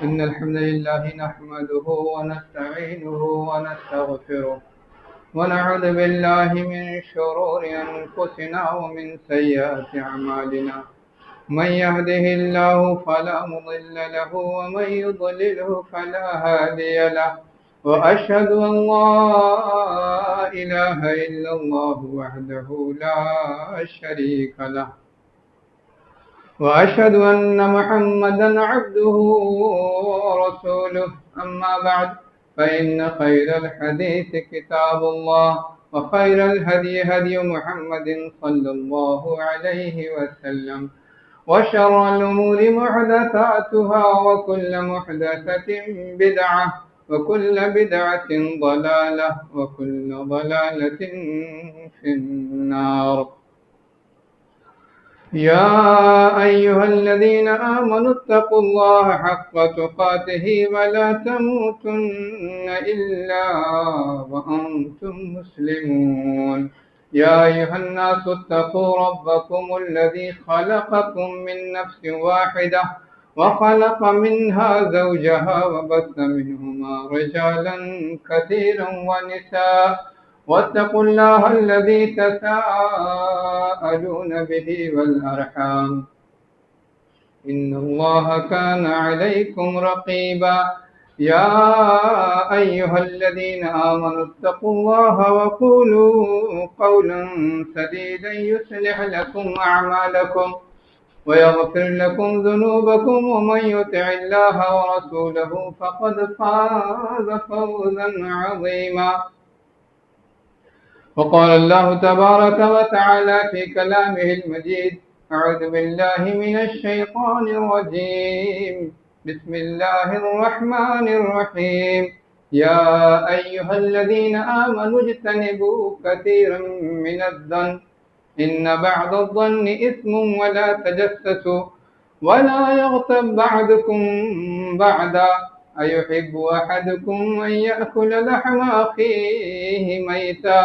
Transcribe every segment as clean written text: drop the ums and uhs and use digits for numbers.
إن الحمد لله نحمده ونستعينه ونستغفره ونعوذ بالله من شرور أنفسنا ومن سيئات أعمالنا من يهده الله فلا مضل له ومن يضلله فلا هادي له وأشهد أن لا إله إلا الله وحده لا شريك له وأشهد أن محمدا عبده ورسوله أما بعد فإن خير الحديث كتاب الله وخير الهدي هدي محمد صلى الله عليه وسلم وشر الأمور محدثاتها وكل محدثة بدعة وكل بدعة ضلالة وكل ضلالة في النار. يا أيها الذين آمنوا اتقوا الله حق تقاته ولا تموتن إلا وأنتم مسلمون. يا أيها الناس اتقوا ربكم الذي خلقكم من نفس واحدة وخلق منها زوجها وبث منهما رجالا كثيرا ونساء واتقوا الله الذي تساءلون به والأرحام إن الله كان عليكم رقيبا. يا أيها الذين آمنوا اتقوا الله وقولوا قولا سديدا يصلح لكم أعمالكم ويغفر لكم ذنوبكم ومن يطع الله ورسوله فقد فاز فوزا عظيما. وقال الله تبارك وتعالى في كلامه المجيد: أعوذ بالله من الشيطان الرجيم بسم الله الرحمن الرحيم. يا أيها الذين آمنوا اجتنبوا كثيرا من الظن إن بعض الظن إثم ولا تجسسوا ولا يغتب بعضكم بعضا أيحب أحدكم أن يأكل لحم أخيه ميتا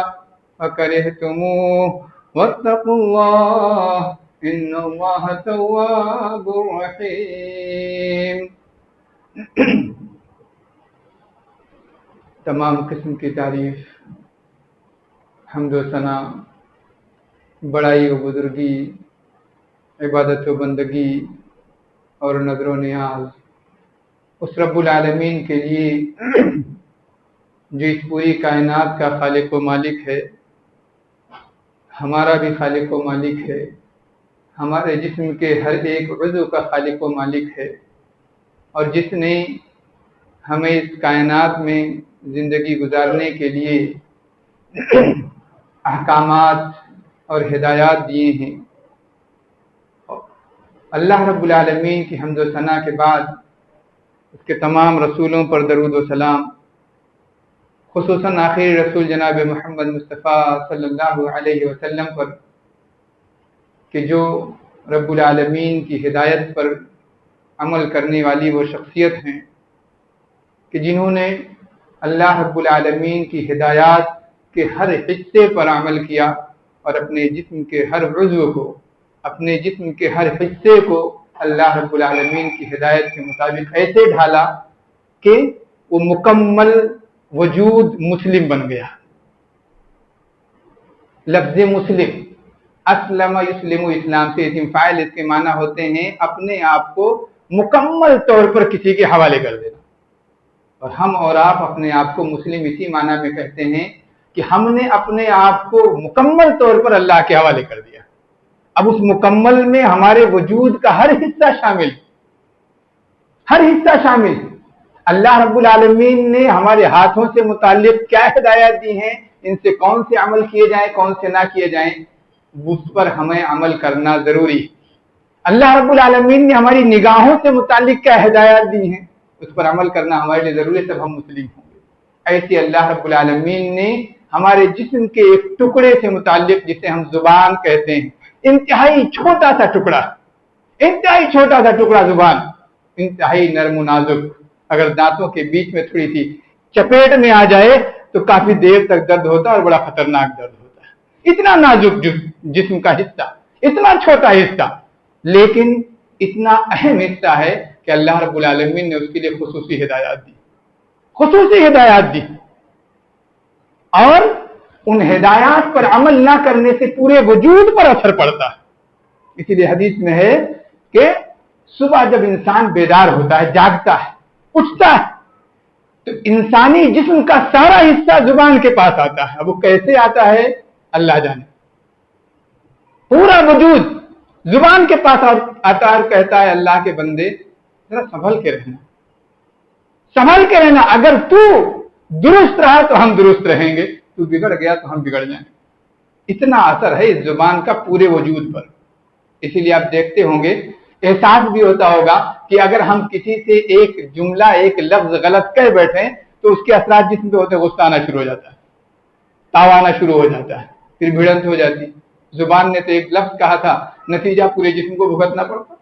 فكرهتموه واتقوا الله إن الله تواب رحيم. تمام قسم کی تعریف، حمد و ثنا، بڑائی و بزرگی، عبادت و بندگی اور نظر و نیاز اس رب العالمین کے لیے جو اس پوری کائنات کا خالق و مالک ہے، ہمارا بھی خالق و مالک ہے، ہمارے جسم کے ہر ایک عضو کا خالق و مالک ہے، اور جس نے ہمیں اس کائنات میں زندگی گزارنے کے لیے احکامات اور ہدایات دیے ہیں. اللہ رب العالمین کی حمد و ثنا کے بعد اس کے تمام رسولوں پر درود و سلام، خصوصاً آخری رسول جناب محمد مصطفیٰ صلی اللہ علیہ وسلم پر، کہ جو رب العالمین کی ہدایت پر عمل کرنے والی وہ شخصیت ہیں کہ جنہوں نے اللہ رب العالمین کی ہدایات کے ہر حصے پر عمل کیا اور اپنے جسم کے ہر عضو کو، اپنے جسم کے ہر حصے کو اللہ رب العالمین کی ہدایت کے مطابق ایسے ڈھالا کہ وہ مکمل وجود مسلم بن گیا. لفظ مسلم، اسلم یسلم اسلام سے اسم فاعل، اس کے معنی ہوتے ہیں اپنے آپ کو مکمل طور پر کسی کے حوالے کر دینا. اور ہم اور آپ اپنے آپ کو مسلم اسی معنی میں کہتے ہیں کہ ہم نے اپنے آپ کو مکمل طور پر اللہ کے حوالے کر دیا. اب اس مکمل میں ہمارے وجود کا ہر حصہ شامل، ہر حصہ شامل. اللہ رب العالمین نے ہمارے ہاتھوں سے متعلق کیا ہدایات دی ہیں، ان سے کون سے عمل کیے جائیں کون سے نہ کیے جائیں، اس پر ہمیں عمل کرنا ضروری. اللہ رب العالمین نے ہماری نگاہوں سے متعلق کیا ہدایات دی ہیں، اس پر عمل کرنا ہمارے لیے ضروری ہے، تب ہم مسلم ہوں گے. ایسے اللہ رب العالمین نے ہمارے جسم کے ایک ٹکڑے سے متعلق، جسے ہم زبان کہتے ہیں، انتہائی چھوٹا سا ٹکڑا زبان، انتہائی نرم و نازک، اگر دانتوں کے بیچ میں تھوڑی سی چپیٹ میں آ جائے تو کافی دیر تک درد ہوتا ہے اور بڑا خطرناک درد ہوتا ہے. اتنا نازک جسم کا حصہ، اتنا چھوٹا حصہ، لیکن اتنا اہم حصہ ہے کہ اللہ رب العالمین نے اس کے لیے خصوصی ہدایات دی، خصوصی ہدایات دی، اور ان ہدایات پر عمل نہ کرنے سے پورے وجود پر اثر پڑتا ہے۔ اسی لیے حدیث میں ہے کہ صبح جب انسان بیدار ہوتا ہے، جاگتا ہے، اٹھتا ہے، تو انسانی جسم کا سارا حصہ زبان کے پاس آتا ہے۔ اب وہ کیسے آتا ہے اللہ جانے، پورا وجود زبان کے پاس آتا ہے اور کہتا ہے اللہ کے بندے ذرا سنبھل کے رہنا، سنبھل کے رہنا، اگر تو درست رہا تو ہم درست رہیں گے، تو بگڑ گیا تو ہم بگڑ جائیں گے۔ اتنا اثر ہے اس زبان کا پورے وجود پر۔ اسی لیے آپ دیکھتے ہوں گے، احساس بھی ہوتا ہوگا کہ اگر ہم کسی سے ایک جملہ ایک لفظ غلط کہہ بیٹھیں تو اس کے اثرات جسم پہ ہوتے ہیں، غصہ آنا شروع ہو جاتا ہے، تاؤ آنا شروع ہو جاتا ہے، پھر بھڑنت ہو جاتی۔ زبان نے تو ایک لفظ کہا تھا، نتیجہ پورے جسم کو بھگتنا پڑتا،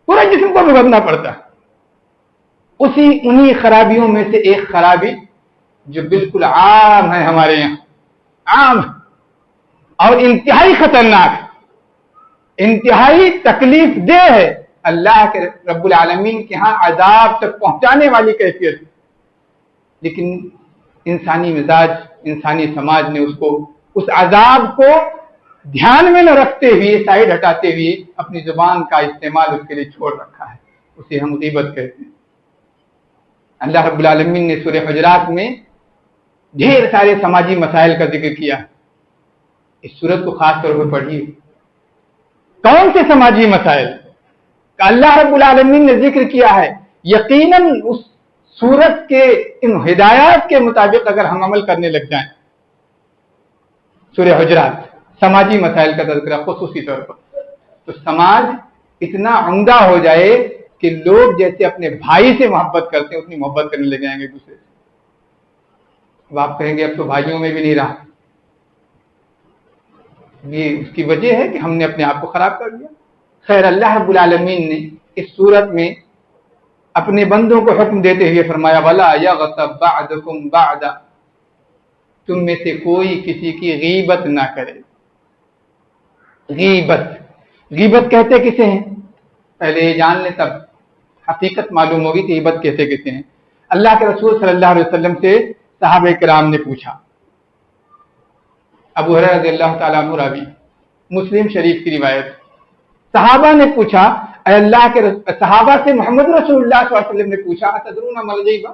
پورے جسم کو بھگتنا پڑتا۔ انہی خرابیوں میں سے ایک خرابی جو بالکل عام ہے ہمارے یہاں، عام اور انتہائی خطرناک، انتہائی تکلیف دہ ہے، اللہ کے رب العالمین کے ہاں عذاب تک پہنچانے والی کیفیت، لیکن انسانی مزاج، انسانی سماج نے اس عذاب کو دھیان میں نہ رکھتے ہوئے، سائڈ ہٹاتے ہوئے اپنی زبان کا استعمال اس کے لیے چھوڑ رکھا ہے، اسے ہم غیبت کہتے ہیں۔ اللہ رب العالمین نے سورہ حجرات میں ڈھیر سارے سماجی مسائل کا ذکر کیا، اس سورت کو خاص طور پر پڑھیے۔ کون سے سماجی مسائل کا اللہ رب العالمین نے ذکر کیا ہے؟ یقیناً اس سورت کے ان ہدایات کے مطابق اگر ہم عمل کرنے لگ جائیں، سورہ حجرات سماجی مسائل کا تذکرہ خصوصی طور پر، تو سماج اتنا عمدہ ہو جائے کہ لوگ جیسے اپنے بھائی سے محبت کرتے ہیں اتنی محبت کرنے لگ جائیں گے دوسرے سے۔ اب آپ کہیں گے اب تو بھائیوں میں بھی نہیں رہا، یہ اس کی وجہ ہے کہ ہم نے اپنے آپ کو خراب کر دیا۔ خیر، اللہ رب العالمین نے اس صورت میں اپنے بندوں کو حکم دیتے ہوئے فرمایا وَلَا يَغْتَبْ بَعْضُكُمْ بَعْضًا، تم میں سے کوئی کسی کی غیبت نہ کرے۔ غیبت کہتے کسے ہیں؟ پہلے یہ جان لیں تب حقیقت معلوم ہوگی کہ غیبت کہتے ہیں۔ اللہ کے رسول صلی اللہ علیہ وسلم سے صحابہ کرام نے پوچھا، ابو ہریرہ رضی اللہ تعالیٰ عنہ راوی، مسلم شریف کی روایت، صحابہ نے پوچھا، اے اللہ کے صحابہ سے محمد رسول اللہ صلی اللہ علیہ وسلم نے پوچھا اتدرون ما الغیبہ،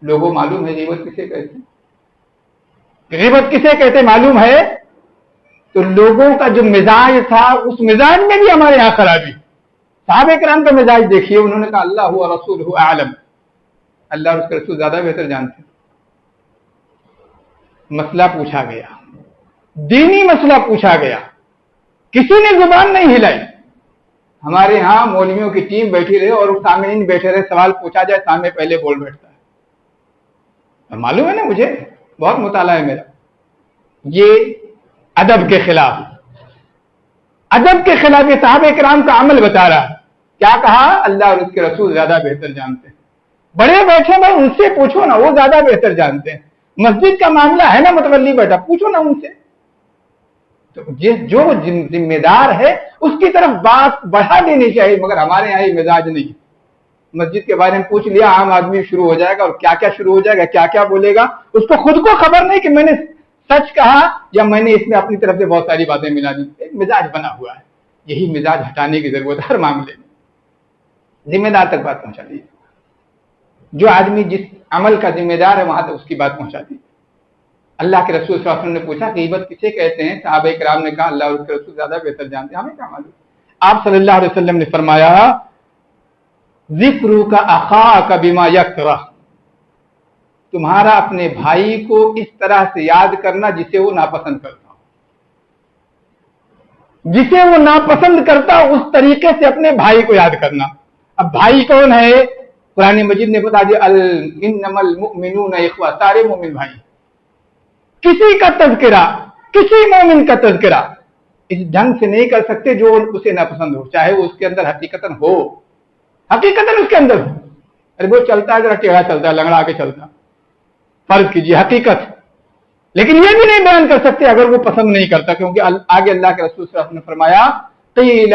لوگوں معلوم ہے غیبت کسے کہتے ہیں؟ غیبت کسے کہتے معلوم ہے؟ تو لوگوں کا جو مزاج تھا اس مزاج میں بھی ہمارے یہاں خرابی۔ صحابہ کرام کا مزاج دیکھیے، انہوں نے کہا اللہ و رسولہ اعلم، اللہ اور اس کے رسول زیادہ بہتر جانتے ہیں۔ مسئلہ پوچھا گیا، دینی مسئلہ پوچھا گیا، کسی نے زبان نہیں ہلائی۔ ہمارے ہاں مولویوں کی ٹیم بیٹھی رہے اور سامعین بیٹھے رہے، سوال پوچھا جائے سامنے پہلے بول بیٹھتا ہے۔ معلوم ہے نا، مجھے بہت مطالعہ ہے میرا۔ یہ ادب کے خلاف، ادب کے خلاف یہ صحابہ کرام کا عمل بتا رہا ہے۔ کیا کہا؟ اللہ اور اس کے رسول زیادہ بہتر جانتے ہیں۔ بڑے بیٹھے میں ان سے پوچھو نا، وہ زیادہ بہتر جانتے ہیں۔ مسجد کا معاملہ ہے نا، متولی بیٹھا، پوچھو نا ان سے۔ تو جو ذمہ دار ہے اس کی طرف بات بڑھا دینی چاہیے، مگر ہمارے یہاں یہ مزاج نہیں۔ مسجد کے بارے میں پوچھ لیا، عام آدمی شروع ہو جائے گا، اور کیا کیا شروع ہو جائے گا، کیا کیا بولے گا، اس کو خود کو خبر نہیں کہ میں نے سچ کہا یا میں نے اس میں اپنی طرف سے بہت ساری باتیں ملا دی۔ ایک مزاج بنا ہوا ہے، یہی مزاج ہٹانے کی ضرورت ہے ہر معاملے میں۔ ذمہ دار تک بات پہنچا دیجیے، جو آدمی جس عمل کا ذمہ دار ہے وہاں تک اس کی بات پہنچا دی۔ اللہ کے رسول صلی اللہ علیہ وسلم نے پوچھا غیبت کسے کہتے ہیں؟ صحابہ کرام نے کہا اللہ اور اس کے رسول زیادہ بہتر جانتے ہیں، ہمیں کیا معلوم۔ آپ صلی اللہ علیہ وسلم نے فرمایا ذکرک اخاک بما یکرہ، تمہارا اپنے بھائی کو اس طرح سے یاد کرنا جسے وہ ناپسند کرتا ہو، جسے وہ ناپسند کرتا ہو اس طریقے سے اپنے بھائی کو یاد کرنا۔ اب بھائی کون ہے؟ قرآن مجید نے بتا دیا انما المؤمنون اخوہ، سارے مومن بھائی۔ کسی کا تذکرہ، کسی مومن کا تذکرہ اس ڈھنگ سے نہیں کر سکتے جو اسے ناپسند ہو، چاہے وہ اس کے اندر حقیقتاً ہو، حقیقتاً اس کے اندر ہو۔ ارے وہ چلتا ہے ذرا ٹیڑھا چلتا ہے، لنگڑا کے چلتا، فرض کیجیے حقیقت، لیکن یہ بھی نہیں بیان کر سکتے اگر وہ پسند نہیں کرتا، کیونکہ آگے اللہ کے رسول صلی اللہ علیہ وسلم نے فرمایا قیل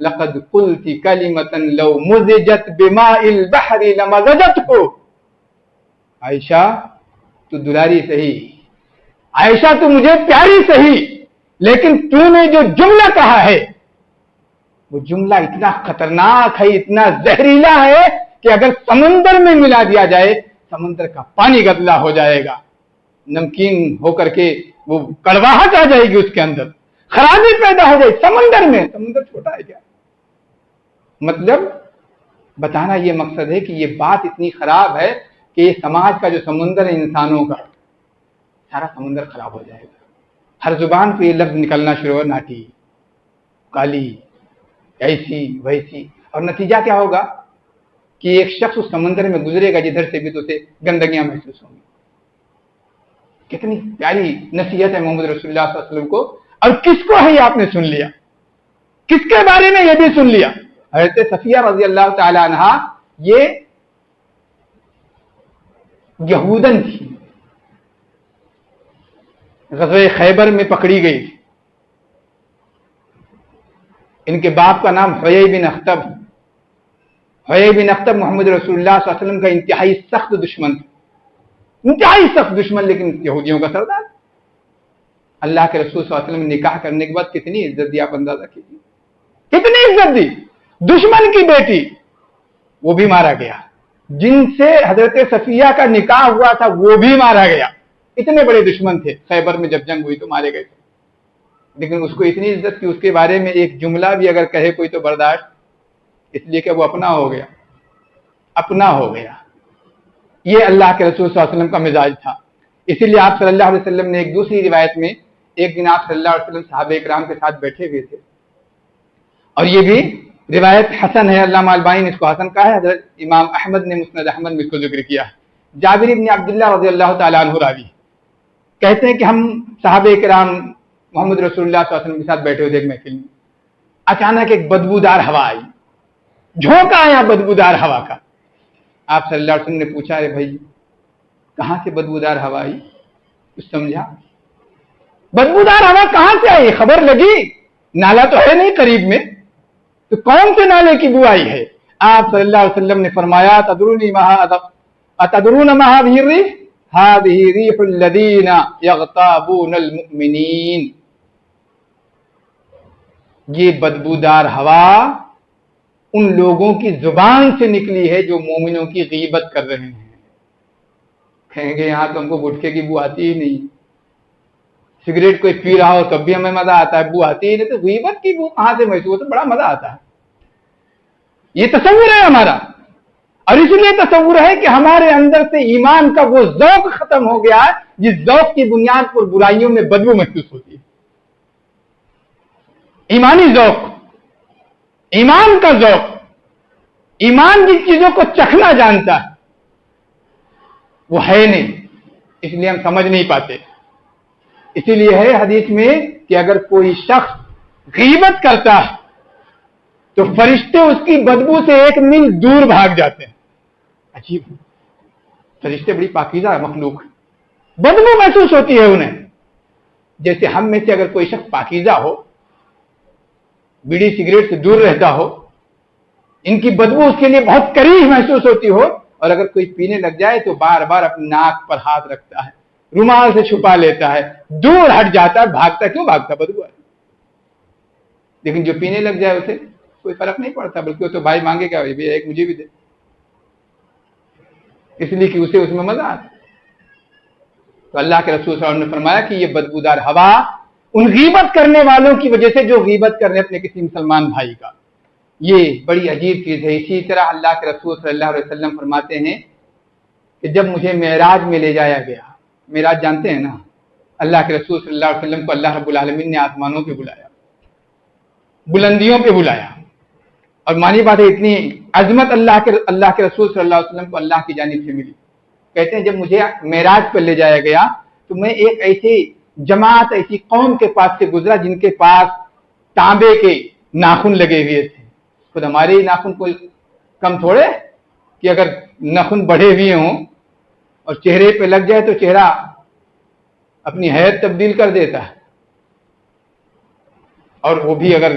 لقد قلت کلمۃ لو مزجت بماء البحر لمزجته. عائشہ تو دلاری صحیح، عائشہ تو مجھے پیاری صحیح، لیکن تو نے جو جملہ کہا ہے وہ جملہ اتنا خطرناک ہے، اتنا زہریلا ہے کہ اگر سمندر میں ملا دیا جائے سمندر کا پانی گدلا ہو جائے گا، نمکین ہو کر کے وہ کڑواہٹ آ جائے گی، اس کے اندر خرابی پیدا ہو جائے سمندر میں. سمندر چھوٹا ہے کیا؟ مطلب بتانا یہ مقصد ہے کہ یہ بات اتنی خراب ہے کہ یہ سماج کا جو سمندر ہے انسانوں کا، سارا سمندر خراب ہو جائے گا. ہر زبان پہ یہ لفظ نکلنا شروع ہو، ناٹی، کالی، ایسی ویسی، اور نتیجہ کیا ہوگا کہ ایک شخص اس سمندر میں گزرے گا جدھر سے بھی تو اسے گندگیاں محسوس ہوں گی. کتنی پیاری نصیحت ہے محمد رسول اللہ صلی اللہ علیہ وسلم کو. اور کس کو ہے یہ آپ نے سن لیا؟ کس کے بارے میں یہ بھی سن لیا؟ حضرت صفیہ رضی اللہ تعالی عنہا یہ یہودن تھی، غزوہ خیبر میں پکڑی گئی تھی. ان کے باپ کا نام حیی بن اخطب. حیی بن اخطب محمد رسول اللہ صلی اللہ علیہ وسلم کا انتہائی سخت دشمن تھا، انتہائی سخت دشمن، لیکن یہودیوں کا سردار. اللہ کے رسول صلی اللہ علیہ وسلم نے نکاح کرنے کے بعد کتنی عزت دی، آپ اندازہ کیجیے، کتنی عزت دی. دشمن کی بیٹی، وہ بھی مارا گیا. جن سے حضرت صفیہ کا نکاح ہوا تھا وہ بھی مارا گیا. اتنے بڑے دشمن تھے. خیبر میں جب جنگ ہوئی تو مارے گئے تھے، لیکن اس کو اتنی عزت کی، اس کے بارے میں ایک جملہ بھی اگر کہے کوئی تو برداشت، اس لیے کہ وہ اپنا ہو گیا، اپنا ہو گیا. یہ اللہ کے رسول صلی اللہ علیہ وسلم کا مزاج تھا. اسی لیے آپ صلی اللہ علیہ وسلم نے ایک دوسری روایت میں ایک دن آپ صلی اللہ علیہ وسلم صحابہ اکرام کے ساتھ بیٹھے ہوئے تھے، اور یہ بھی روایت حسن ہے، علامہ البانی نے اس کو حسن کہا ہے، حضرت امام احمد نے مسند احمد میں اس کو ذکر کیا ہے. جابر بن عبداللہ رضی اللہ تعالیٰ عنہ راوی کہتے ہیں کہ ہم صحابہ کرام محمد رسول اللہ صلی اللہ علیہ وسلم کے ساتھ بیٹھے ہوئے تھے ایک محفل میں. اچانک ایک بدبودار ہوا آئی، جھونکا آیا بدبودار ہوا کا. آپ صلی اللہ علیہ وسلم نے پوچھا، ارے بھائی کہاں سے بدبودار ہوا آئی؟ کچھ سمجھا؟ بدبودار ہوا کہاں سے آئی؟ خبر لگی؟ نالا تو ہے نہیں قریب میں، تو کون سے نالے کی بو آئی ہے؟ آپ صلی اللہ علیہ وسلم نے فرمایا، اتدرون ما هذه الريح؟ هذه ريح الذين يغتابون المؤمنين. یہ بدبودار ہوا ان لوگوں کی زبان سے نکلی ہے جو مومنوں کی غیبت کر رہے ہیں. کہیں گے یہاں تو ہم کو گٹکے کی بو آتی ہی نہیں، سگریٹ کوئی پی رہا ہو تب بھی ہمیں مزہ آتا ہے، بو آتی ہی نہیں، تو غیبت کی بو کہاں سے محسوس ہوتا؟ بڑا مزہ آتا ہے. یہ تصور ہے ہمارا، اور اس لیے تصور ہے کہ ہمارے اندر سے ایمان کا وہ ذوق ختم ہو گیا جس ذوق کی بنیاد پر برائیوں میں بدبو محسوس ہوتی ہے. ایمانی ذوق، ایمان کا ذوق، ایمان جن چیزوں کو چکھنا جانتا ہے وہ ہے نہیں، اس لیے ہم سمجھ نہیں پاتے. اسی لیے ہے حدیث میں کہ اگر کوئی شخص غیبت کرتا ہے تو فرشتے اس کی بدبو سے 1 میل دور بھاگ جاتے ہیں. عجیب، فرشتے بڑی پاکیزہ مخلوق ہے، بدبو محسوس ہوتی ہے انہیں. جیسے ہم میں سے اگر کوئی شخص پاکیزہ ہو، بیڑی سگریٹ سے دور رہتا ہو، ان کی بدبو اس کے لیے بہت قریب محسوس ہوتی ہو، اور اگر کوئی پینے لگ جائے تو بار بار اپنی ناک پر ہاتھ رکھتا ہے، رومال سے چھپا لیتا ہے، دور ہٹ جاتا ہے. بھاگتا کیوں؟ بھاگتا بدبو ہے. لیکن جو پینے لگ جائے اسے کوئی فرق نہیں پڑتا، بلکہ وہ تو بھائی مانگے گا بھی ایک مجھے بھی دے، اس لیے کہ اسے اس میں مزہ آتا. تو اللہ کے رسول صلی اللہ علیہ وسلم نے فرمایا کہ یہ بدبودار ہوا ان غیبت کرنے والوں کی وجہ سے جو غیبت کر رہے اپنے کسی مسلمان بھائی کا، یہ بڑی عجیب چیز ہے. اسی طرح اللہ کے رسول صلی اللہ علیہ وسلم فرماتے ہیں کہ جب مجھے معراج میں لے جایا گیا، معراج جانتے ہیں نا، اللہ کے رسول صلی اللہ علیہ وسلم کو اللہ رب العالمین نے آسمانوں پہ بلایا، بلندیوں پہ بلایا، اور مانی بات ہے اتنی عظمت اللہ کے رسول صلی اللہ علیہ وسلم کو اللہ کی جانب سے ملی. کہتے ہیں جب مجھے معراج پر لے جایا گیا تو میں ایک ایسی جماعت، ایسی قوم کے پاس سے گزرا جن کے پاس تانبے کے ناخن لگے ہوئے تھے. خود ہمارے ہی ناخن کوئی کم تھوڑے کہ اگر ناخن بڑھے ہوئے ہوں اور چہرے پہ لگ جائے تو چہرہ اپنی حیت تبدیل کر دیتا ہے، اور وہ بھی اگر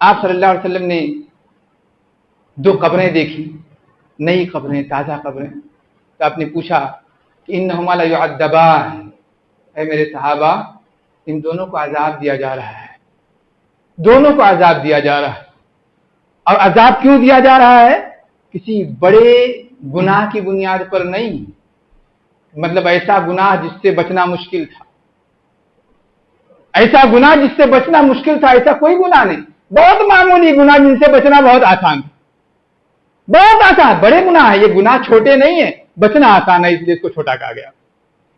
آپ صلی اللہ علیہ وسلم نے 2 قبریں دیکھی، نئی قبریں، تازہ قبریں. تو آپ نے پوچھا کہ انہما لیعذبان، اے میرے صحابہ ان دونوں کو عذاب دیا جا رہا ہے، دونوں کو عذاب دیا جا رہا ہے. اور عذاب کیوں دیا جا رہا ہے؟ کسی بڑے گناہ کی بنیاد پر نہیں، مطلب ایسا گناہ جس سے بچنا مشکل تھا، ایسا گناہ جس سے بچنا مشکل تھا، ایسا کوئی گناہ نہیں، بہت معمولی گناہ جن سے بچنا بہت آسان تھا، بہت آسان. بڑے گناہ ہے یہ، گناہ چھوٹے نہیں ہیں، بچنا آسان ہے اس لیے اس کو چھوٹا کہا گیا.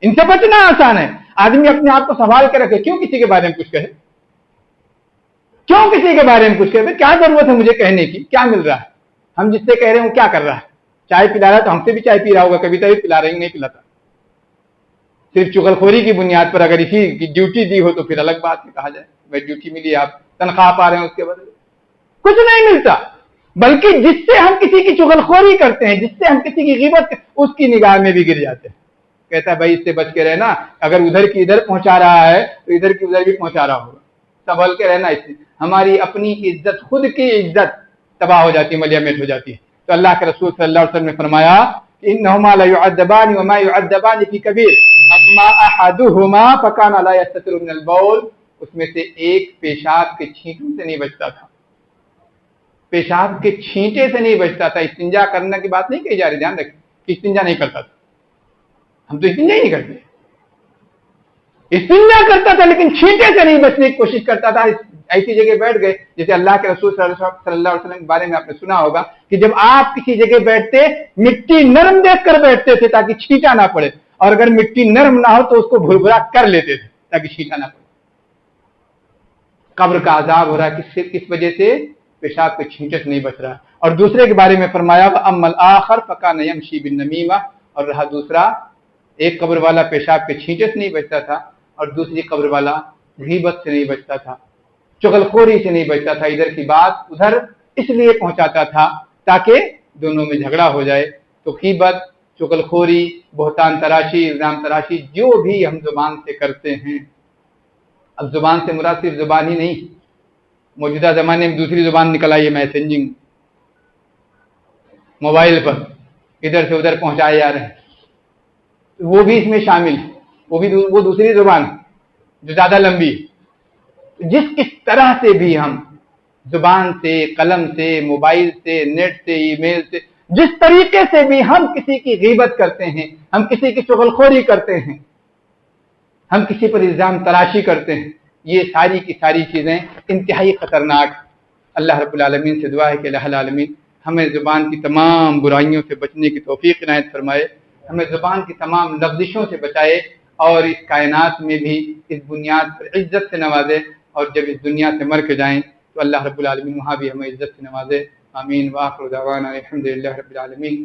ان سے بچنا آسان ہے. آدمی اپنے آپ کو سنبھال کے رکھے، کیوں کسی کے بارے میں کچھ کہے، کیوں کسی کے بارے میں کچھ کہے؟ کیا ضرورت ہے مجھے کہنے کی؟ کیا مل رہا ہے؟ ہم جس سے کہہ رہے ہیں وہ کیا کر رہا ہے؟ چائے پلا رہا ہے تو ہم سے بھی چائے پی رہا ہوگا، کبھی تبھی پلا رہے ہیں، نہیں پلاتا. صرف چغلخوری کی بنیاد پر اگر اسی کی ڈیوٹی دی ہو تو پھر الگ بات میں کہا جائے بھائی ڈیوٹی ملی، آپ تنخواہ پا رہے ہیں، اس کے بدلے کچھ نہیں ملتا. بلکہ جس سے ہم کسی کی چغلخوری کرتے ہیں، جس سے ہم کسی کی غیبت، اس کی نگاہ میں بھی گر جاتے ہیں. کہتا ہے بھائی اس سے بچ کے رہنا، اگر ادھر کی ادھر پہنچا رہا ہے تو ادھر کی ادھر بھی پہنچا رہا ہوگا، سنبھل کے رہنا. اس سے ہماری اپنی عزت، خود کی عزت تباہ ہو جاتی ہے، ملیا میٹ ہو جاتی ہے. تو اللہ کے رسول صلی اللہ علیہ وسلم نے فرمایا انہما لیعذبان وما یعذبان فی کبیر اما احدہما فکان لا یستتر من البول، اس میں سے ایک پیشاب کے چھینٹوں سے نہیں بچتا تھا، پیشاب کے چھینٹے سے نہیں بچتا تھا. استنجا کرنے کی بات نہیں کہی جا رہی، دھیان رکھیں کہ استنجا نہیں کرتا تھا، ہم تو استنجا ہی نہیں کرتے، استنجا کرتا تھا لیکن چھینٹے سے نہیں بچنے کی کوشش کرتا تھا. ایسی جگہ بیٹھ گئے جیسے اللہ کے رسول صلی اللہ علیہ وسلم کے بارے میں آپ نے سنا ہوگا کہ جب آپ کسی جگہ بیٹھتے مٹی نرم دیکھ کر بیٹھتے تھے تاکہ چھینٹا نہ پڑے، اور اگر مٹی نرم نہ ہو تو اس کو بھربھرا کر لیتے تھے تاکہ چھینٹا نہ پڑے. قبر کا عذاب ہو رہا ہے کس وجہ سے؟ پیشاب کے چھینٹے سے نہیں بچ رہا. اور دوسرے کے بارے میں فرمایا اما الاخر فکان یمشی بالنمیمہ، اور رہا دوسرا، ایک قبر والا پیشاب کے چھینٹے سے نہیں بچتا تھا اور دوسری قبر والا غیبت سے نہیں بچتا تھا، چغلخوری سے نہیں بچتا تھا، ادھر کی بات ادھر اس لیے پہنچاتا تھا تاکہ دونوں میں جھگڑا ہو جائے. تو غیبت، چغلخوری، بہتان تراشی، الزام تراشی جو بھی ہم زبان سے کرتے ہیں، اب زبان سے مراد صرف زبان ہی نہیں، موجودہ زمانے میں دوسری زبان نکل آئی ہے، میسنجنگ، موبائل پر ادھر سے ادھر پہنچائے جا رہے ہیں، وہ بھی اس میں شامل ہے، وہ دوسری زبان جو زیادہ لمبی ہے. جس طرح سے بھی ہم زبان سے، قلم سے، موبائل سے، نیٹ سے، ای میل سے، جس طریقے سے بھی ہم کسی کی غیبت کرتے ہیں، ہم کسی کی چغلخوری کرتے ہیں، ہم کسی پر الزام تراشی کرتے ہیں، یہ ساری کی ساری چیزیں انتہائی خطرناک. اللہ رب العالمین سے دعا ہے کہ الہ العالمین ہمیں زبان کی تمام برائیوں سے بچنے کی توفیق عنایت فرمائے، ہمیں زبان کی تمام لغزشوں سے بچائے، اور اس کائنات میں بھی اس بنیاد پر عزت سے نوازے، اور جب اس دنیا سے مر کے جائیں تو اللہ رب العالمین وہاں بھی ہمیں عزت سے نوازے. آمین. وآخر دعوانا الحمد للہ رب العالمین.